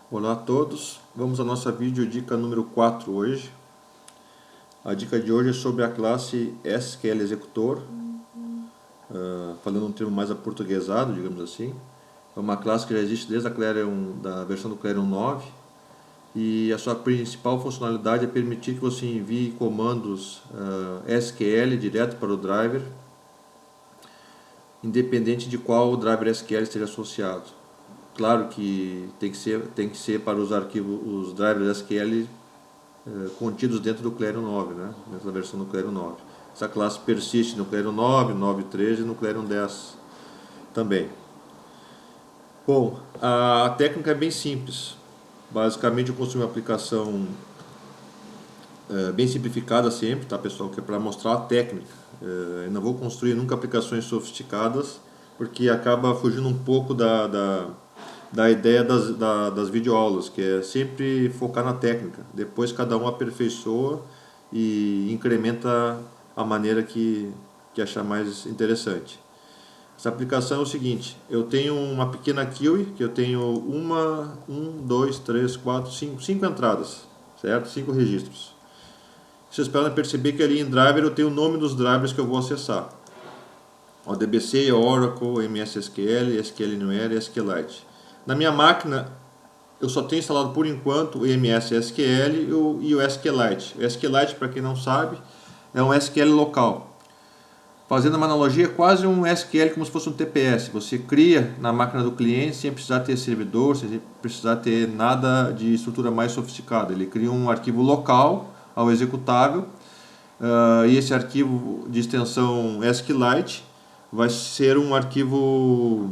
Olá a todos, vamos à nossa vídeo dica número 4 hoje. A dica de hoje é sobre a classe SQL Executor, falando um termo mais aportuguesado, digamos assim. É uma classe que já existe desde da versão do Clarion 9 e a sua principal funcionalidade é permitir que você envie comandos SQL direto para o driver, independente de qual driver SQL esteja associado. Claro que tem que ser para os drivers SQL contidos dentro do Clarion 9, né? Dentro da versão do Clarion 9. Essa classe persiste no Clarion 9, 9.13 e no Clarion 10 também. Bom, a técnica é bem simples. Basicamente eu construí uma aplicação bem simplificada sempre, tá pessoal? Que é para mostrar a técnica. Eu não vou construir nunca aplicações sofisticadas, porque acaba fugindo um pouco da ideia das videoaulas, que é sempre focar na técnica. Depois cada um aperfeiçoa e incrementa a maneira que achar mais interessante. Essa aplicação é o seguinte: eu tenho uma pequena queue, que eu tenho cinco entradas, certo? 5 registros. Vocês podem perceber que ali em driver eu tenho o nome dos drivers que eu vou acessar: ODBC, Oracle, MS SQL, SQL-Anywhere e SQLite. Na minha máquina eu só tenho instalado por enquanto o MS SQL e o SQLite. O SQLite, para quem não sabe, é um SQL local. Fazendo uma analogia, é quase um SQL como se fosse um TPS. Você cria na máquina do cliente sem precisar ter servidor, sem precisar ter nada de estrutura mais sofisticada. Ele cria um arquivo local ao executável e esse arquivo de extensão SQLite vai ser um arquivo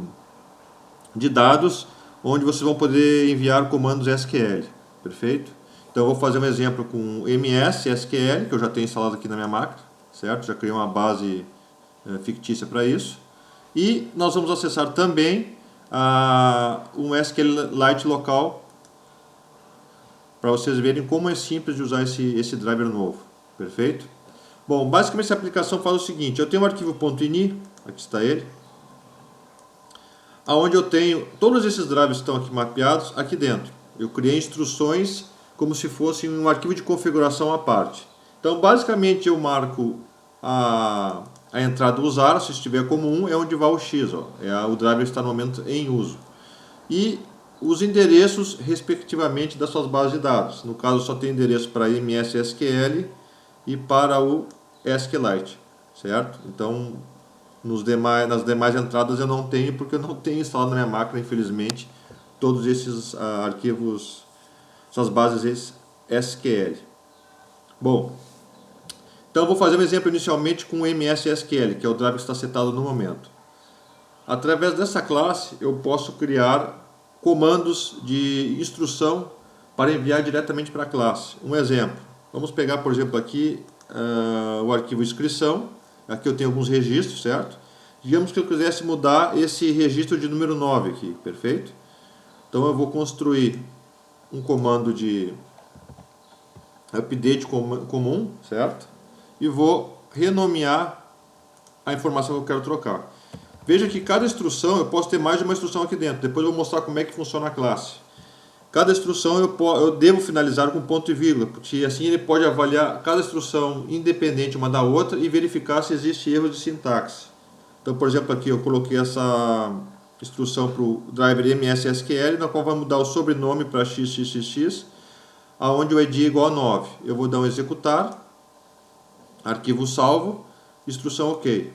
de dados onde vocês vão poder enviar comandos SQL, perfeito? Então eu vou fazer um exemplo com MS SQL, que eu já tenho instalado aqui na minha máquina, certo? Já criei uma base fictícia para isso. E nós vamos acessar também um SQLite local, para vocês verem como é simples de usar esse driver novo, perfeito? Bom, basicamente essa aplicação faz o seguinte: eu tenho um arquivo .ini, aqui está ele, onde eu tenho todos esses drivers que estão aqui mapeados aqui dentro. Eu criei instruções como se fosse um arquivo de configuração à parte. Então, basicamente, eu marco a entrada usar, se estiver como 1, é onde vai o X, ó, o driver está no momento em uso. E os endereços, respectivamente, das suas bases de dados. No caso, só tem endereço para MS SQL e para o SQLite, certo? Então, nas demais entradas eu não tenho, porque eu não tenho instalado na minha máquina, infelizmente, todos esses arquivos, suas bases SQL. Bom, então eu vou fazer um exemplo inicialmente com o MS SQL, que é o driver que está setado no momento. Através dessa classe eu posso criar comandos de instrução para enviar diretamente para a classe. Um exemplo, vamos pegar por exemplo aqui o arquivo inscrição. Aqui eu tenho alguns registros, certo? Digamos que eu quisesse mudar esse registro de número 9 aqui, perfeito? Então eu vou construir um comando de update comum, certo? E vou renomear a informação que eu quero trocar. Veja que cada instrução, eu posso ter mais de uma instrução aqui dentro. Depois eu vou mostrar como é que funciona a classe. Cada instrução eu devo finalizar com ponto e vírgula, porque assim ele pode avaliar cada instrução independente uma da outra e verificar se existe erro de sintaxe. Então, por exemplo, aqui eu coloquei essa instrução para o driver MS SQL, na qual vai mudar o sobrenome para xxx, aonde o ID é igual a 9. Eu vou dar um executar, arquivo salvo, instrução OK.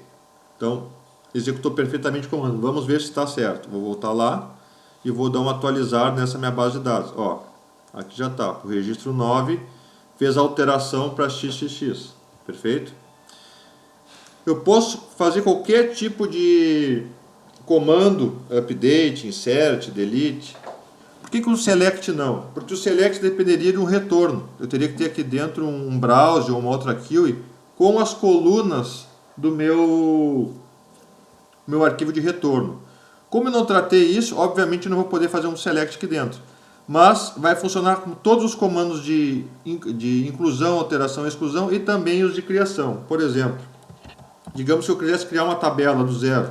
Então, executou perfeitamente o comando. Vamos ver se está certo. Vou voltar lá e vou dar um atualizar nessa minha base de dados. Ó, aqui já está. O registro 9 fez a alteração para xxx. Perfeito? Eu posso fazer qualquer tipo de comando, update, insert, delete. Por que o select não? Porque o select dependeria de um retorno. Eu teria que ter aqui dentro um browser ou uma outra queue com as colunas do meu arquivo de retorno. Como eu não tratei isso, obviamente eu não vou poder fazer um select aqui dentro. Mas vai funcionar com todos os comandos de inclusão, alteração e exclusão e também os de criação. Por exemplo, digamos que eu quisesse criar uma tabela do zero.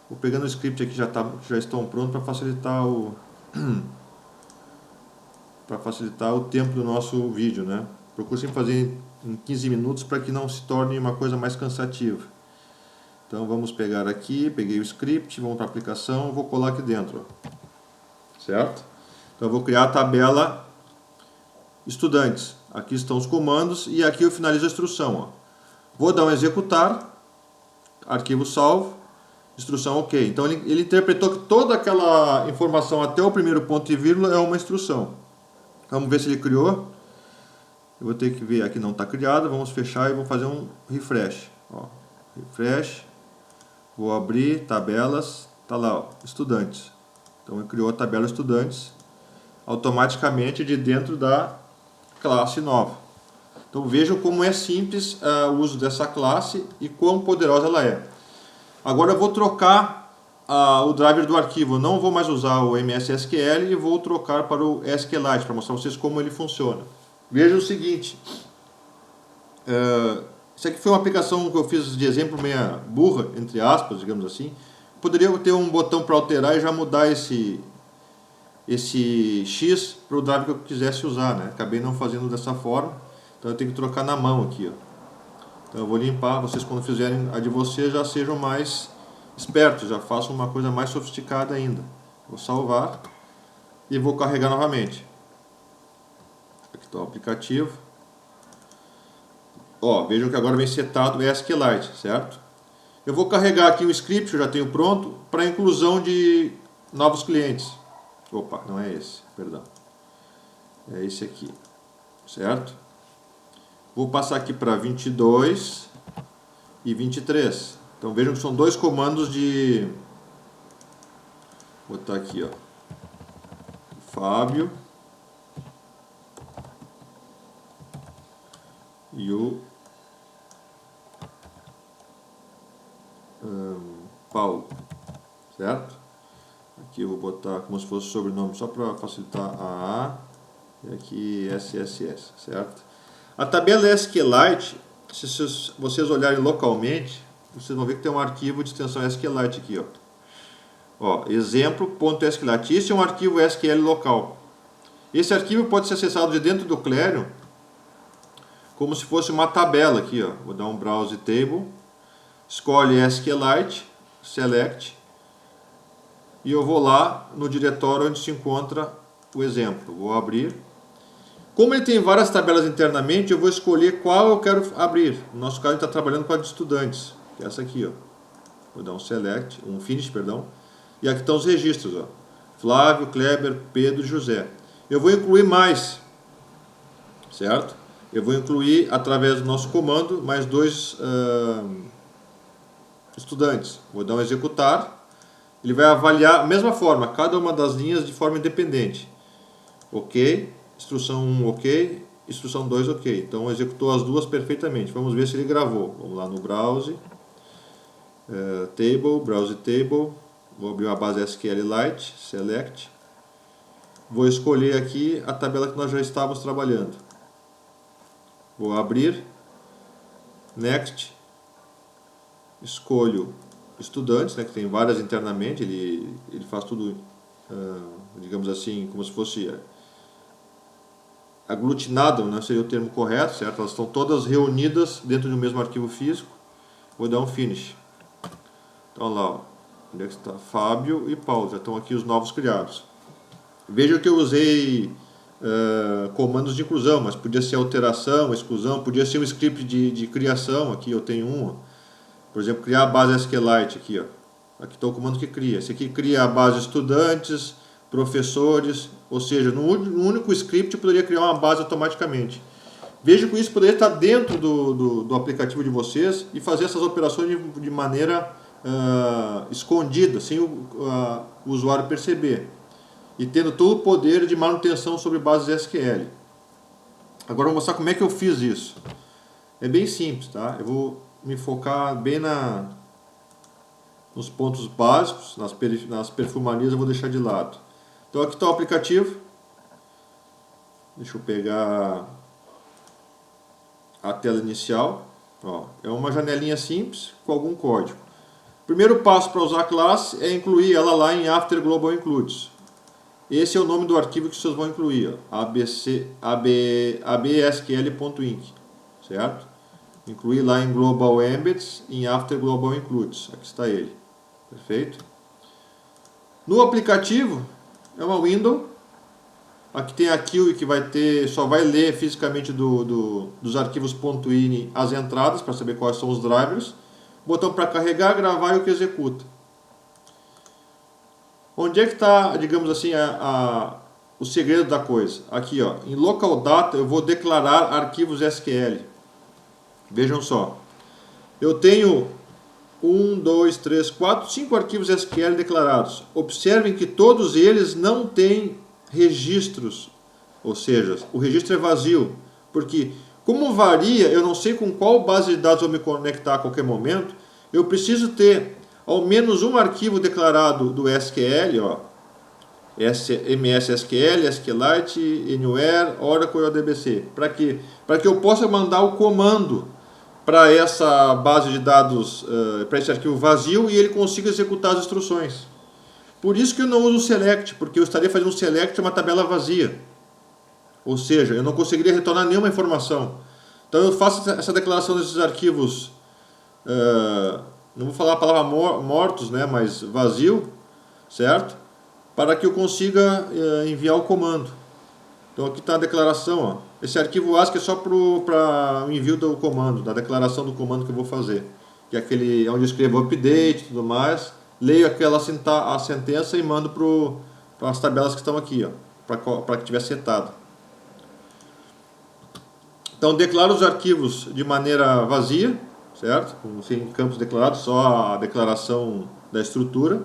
Vou pegando o script aqui que já estão prontos para facilitar para facilitar o tempo do nosso vídeo, né? Procure sempre fazer em 15 minutos para que não se torne uma coisa mais cansativa. Então vamos pegar aqui, peguei o script, vamos para a aplicação, vou colar aqui dentro, ó. Certo? Então eu vou criar a tabela estudantes. Aqui estão os comandos e aqui eu finalizo a instrução, ó. Vou dar um executar, arquivo salvo, instrução ok. Então ele interpretou que toda aquela informação até o primeiro ponto e vírgula é uma instrução. Vamos ver se ele criou. Eu vou ter que ver, aqui não está criado, vamos fechar e vou fazer um refresh. Ó, refresh, vou abrir tabelas, está lá, ó, estudantes. Então ele criou a tabela estudantes automaticamente de dentro da classe nova. Então vejam como é simples o uso dessa classe e quão poderosa ela é. Agora eu vou trocar o driver do arquivo. Eu não vou mais usar o MS-SQL e vou trocar para o SQLite para mostrar a vocês como ele funciona. Veja o seguinte, isso aqui foi uma aplicação que eu fiz de exemplo meia burra, entre aspas, digamos assim. Poderia ter um botão para alterar e já mudar esse X para o driver que eu quisesse usar, né? Acabei não fazendo dessa forma, então eu tenho que trocar na mão aqui, ó. Então eu vou limpar, vocês quando fizerem a de vocês já sejam mais espertos, já façam uma coisa mais sofisticada ainda. Vou salvar e vou carregar novamente. Aqui está o aplicativo. Ó, vejam que agora vem setado o SQLite, certo? Eu vou carregar aqui o script, eu já tenho pronto, para a inclusão de novos clientes. Opa, não é esse, perdão. É esse aqui, certo? Vou passar aqui para 22 e 23. Então vejam que são dois comandos de... Vou botar aqui, ó. Fábio e o Paulo, certo? Aqui eu vou botar como se fosse sobrenome só para facilitar a e aqui SSS, certo? A tabela SQLite, se vocês olharem localmente, vocês vão ver que tem um arquivo de extensão SQLite aqui, ó. Ó, exemplo.sqlite. Esse é um arquivo SQL local. Esse arquivo pode ser acessado de dentro do Clarion como se fosse uma tabela aqui, ó. Vou dar um browse table, escolhe SQLite, select, e eu vou lá no diretório onde se encontra o exemplo. Vou abrir. Como ele tem várias tabelas internamente, eu vou escolher qual eu quero abrir. No nosso caso, ele está trabalhando com a de estudantes, que é essa aqui, ó. Vou dar um select, um finish, perdão. E aqui estão os registros, ó. Flávio, Kleber, Pedro e José. Eu vou incluir mais, certo? Eu vou incluir, através do nosso comando, mais dois estudantes. Vou dar um executar. Ele vai avaliar a mesma forma, cada uma das linhas de forma independente. Ok. Instrução 1, ok. Instrução 2, ok. Então executou as duas perfeitamente. Vamos ver se ele gravou. Vamos lá no browse. Table, browse table. Vou abrir uma base SQLite, select. Vou escolher aqui a tabela que nós já estávamos trabalhando. Vou abrir. Next. Escolho estudantes, né, que tem várias internamente. Ele faz tudo, digamos assim, como se fosse aglutinado, né, seria o termo correto, certo? Elas estão todas reunidas dentro de um mesmo arquivo físico. Vou dar um finish. Então lá, ó, onde é que está? Fábio e Paulo, já estão aqui os novos criados. Veja que eu usei comandos de inclusão, mas podia ser alteração, exclusão, podia ser um script de criação. Aqui eu tenho um, ó. Por exemplo, criar a base SQLite aqui, ó. Aqui está o comando que cria. Esse aqui cria a base estudantes, professores, ou seja, no único script eu poderia criar uma base automaticamente. Veja que isso poderia estar dentro do aplicativo de vocês e fazer essas operações de maneira escondida, sem o usuário perceber. E tendo todo o poder de manutenção sobre bases SQL. Agora eu vou mostrar como é que eu fiz isso. É bem simples, tá? Eu vou me focar bem nos pontos básicos, nas perfumarias eu vou deixar de lado. Então aqui está o aplicativo. Deixa eu pegar a tela inicial. Ó, é uma janelinha simples com algum código. O primeiro passo para usar a classe é incluir ela lá em After Global Includes. esse é o nome do arquivo que vocês vão incluir, ó, absql.inc, certo? Incluir lá em global embeds, em after global includes, aqui está ele, perfeito? No aplicativo, é uma window, aqui tem a queue que vai ter, só vai ler fisicamente dos arquivos .ini as entradas, para saber quais são os drivers, botão para carregar, gravar e o que executa. Onde é que está, digamos assim, o segredo da coisa? Aqui, ó, em local data eu vou declarar arquivos SQL. Vejam só, eu tenho 1, 2, 3, 4, 5 arquivos SQL declarados. Observem que todos eles não têm registros, ou seja, o registro é vazio, porque como varia, eu não sei com qual base de dados eu me conectar a qualquer momento, eu preciso ter ao menos um arquivo declarado do SQL, ó, MS SQL, SQLite, Anywhere, Oracle e ODBC. Para quê? Para que eu possa mandar o comando para essa base de dados, para esse arquivo vazio, e ele consiga executar as instruções. Por isso que eu não uso o select, porque eu estaria fazendo um select uma tabela vazia. Ou seja, eu não conseguiria retornar nenhuma informação. Então eu faço essa declaração desses arquivos, não vou falar a palavra mortos, né, mas vazio, certo? Para que eu consiga enviar o comando. Então aqui está a declaração, ó. Esse arquivo ASCII é só para o envio do comando, da declaração do comando que eu vou fazer. Que é aquele onde eu escrevo update e tudo mais, leio aquela a sentença e mando para as tabelas que estão aqui, ó, para que estiver setado. Então declaro os arquivos de maneira vazia, certo? Sem campos declarados, só a declaração da estrutura.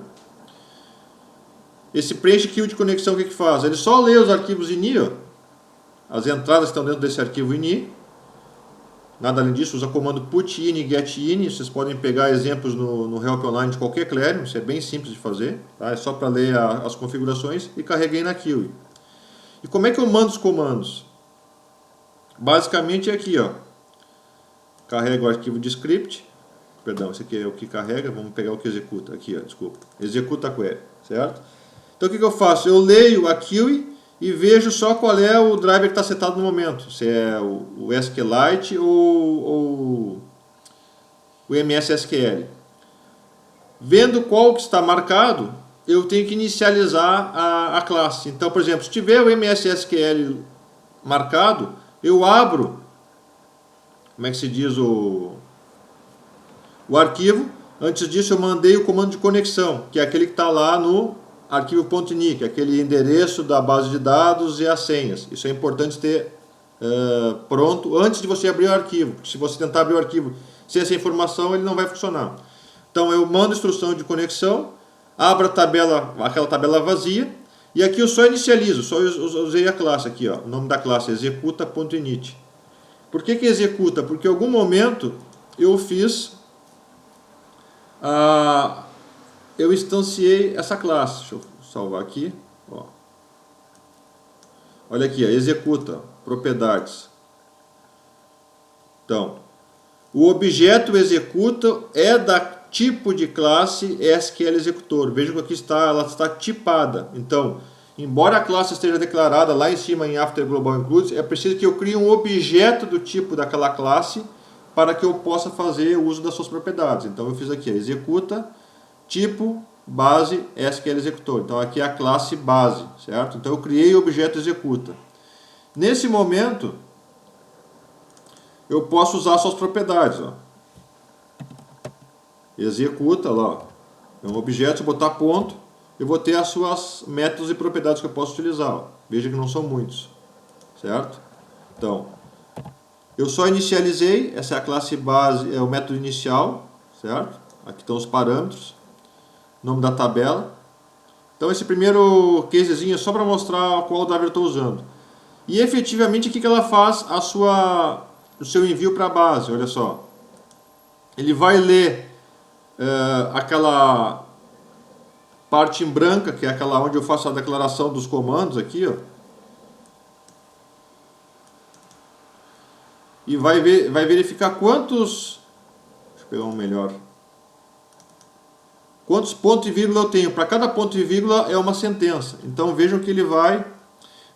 Esse preenche queue de conexão, o que faz? Ele só lê os arquivos ini, ó, as entradas estão dentro desse arquivo ini. Nada além disso, usa o comando putIni e getIni. Vocês podem pegar exemplos no Help Online de qualquer Clarion, isso é bem simples de fazer, tá? É só para ler as configurações e carreguei na queue. E como é que eu mando os comandos? Basicamente é aqui, ó. Carrega o arquivo de script, perdão, esse aqui é o que carrega, vamos pegar o que executa, aqui, ó, desculpa. Executa a query, certo? Então o que eu faço? Eu leio a queue e vejo só qual é o driver que está setado no momento. Se é o SQLite ou o MS SQL. Vendo qual que está marcado, eu tenho que inicializar a classe. Então, por exemplo, se tiver o MS SQL marcado, eu abro, como é que se diz, o arquivo. Antes disso eu mandei o comando de conexão, que é aquele que está lá no arquivo.ini, que é aquele endereço da base de dados e as senhas. Isso é importante ter pronto antes de você abrir o arquivo, porque se você tentar abrir o arquivo sem essa informação, ele não vai funcionar. Então eu mando a instrução de conexão, abro a tabela, aquela tabela vazia, e aqui eu só inicializo, só usei a classe aqui, ó, o nome da classe é executa.init. Por que executa? Porque em algum momento eu fiz eu instanciei essa classe. Deixa eu salvar aqui, ó. Olha aqui, ó, executa, propriedades. Então, o objeto executa é da tipo de classe SQL executor. Veja que aqui ela está tipada. Então, embora a classe esteja declarada lá em cima em After Global Includes, é preciso que eu crie um objeto do tipo daquela classe para que eu possa fazer o uso das suas propriedades. Então eu fiz aqui, executa tipo base SQL executor. Então aqui é a classe base, certo? Então eu criei o objeto executa. Nesse momento eu posso usar suas propriedades, ó. Executa lá, ó. É um objeto, se eu botar ponto, eu vou ter as suas métodos e propriedades que eu posso utilizar, ó. Veja que não são muitos, certo? Então eu só inicializei, essa é a classe base, é o método inicial, certo? Aqui estão os parâmetros, nome da tabela. Então esse primeiro casezinho é só para mostrar qual driver eu estou usando. E efetivamente o que ela faz o seu envio para a base, olha só. Ele vai ler aquela parte em branca, que é aquela onde eu faço a declaração dos comandos aqui, ó. E vai verificar quantos... Deixa eu pegar um melhor. quantos pontos e vírgula eu tenho. Para cada ponto e vírgula é uma sentença. Então vejam que ele vai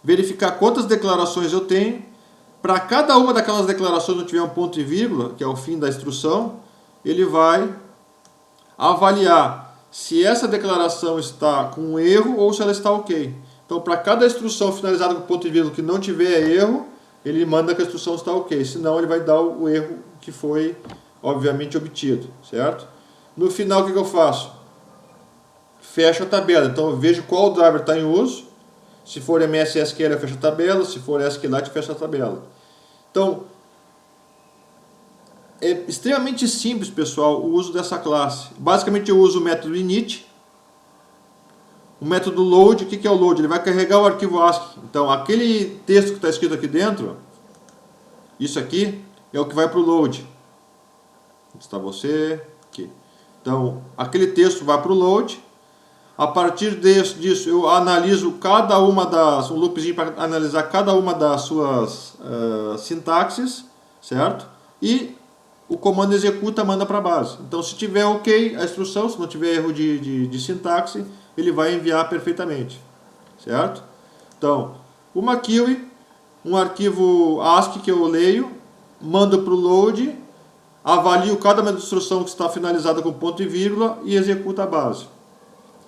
verificar quantas declarações eu tenho. Para cada uma daquelas declarações onde tiver um ponto e vírgula, que é o fim da instrução, ele vai avaliar se essa declaração está com um erro ou se ela está ok. Então, para cada instrução finalizada com ponto e vírgula que não tiver erro, ele manda que a instrução está ok. Senão, ele vai dar o erro que foi, obviamente, obtido. Certo? No final, o que eu faço? Fecho a tabela. Então, eu vejo qual driver está em uso. Se for MS SQL, eu fecho a tabela. Se for SQLite, eu fecho a tabela. Então, é extremamente simples, pessoal, o uso dessa classe. Basicamente, eu uso o método init. O método load, o que é o load? Ele vai carregar o arquivo ASCII. Então, aquele texto que está escrito aqui dentro, isso aqui, é o que vai para o load. Onde está você? Aqui. Então, aquele texto vai para o load. A partir disso, eu analiso cada uma das... um loopzinho para analisar cada uma das suas sintaxes, certo? E o comando executa, manda para a base. Então, se tiver ok a instrução, se não tiver erro de sintaxe, ele vai enviar perfeitamente, certo? Então, uma query, um arquivo ASCII que eu leio, mando para o load, avalio cada instrução que está finalizada com ponto e vírgula e executa a base.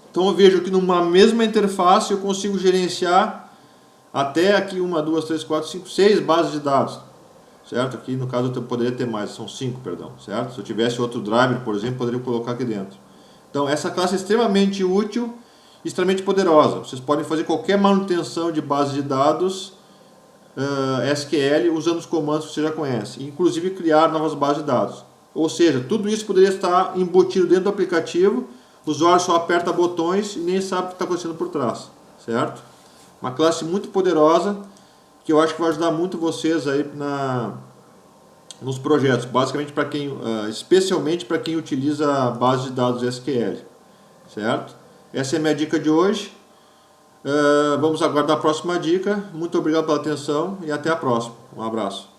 Então eu vejo que numa mesma interface eu consigo gerenciar até aqui 1, 2, 3, 4, 5, 6 bases de dados. Certo? Aqui no caso eu poderia ter mais, são 5, perdão. Certo? Se eu tivesse outro driver, por exemplo, poderia colocar aqui dentro. Então essa classe é extremamente útil, extremamente poderosa. Vocês podem fazer qualquer manutenção de base de dados SQL usando os comandos que você já conhece. Inclusive criar novas bases de dados. Ou seja, tudo isso poderia estar embutido dentro do aplicativo. O usuário só aperta botões e nem sabe o que está acontecendo por trás, certo? Uma classe muito poderosa que eu acho que vai ajudar muito vocês aí nos projetos, basicamente para quem, especialmente para quem utiliza a base de dados SQL, certo? Essa é a minha dica de hoje. Vamos aguardar a próxima dica. Muito obrigado pela atenção e até a próxima. Um abraço.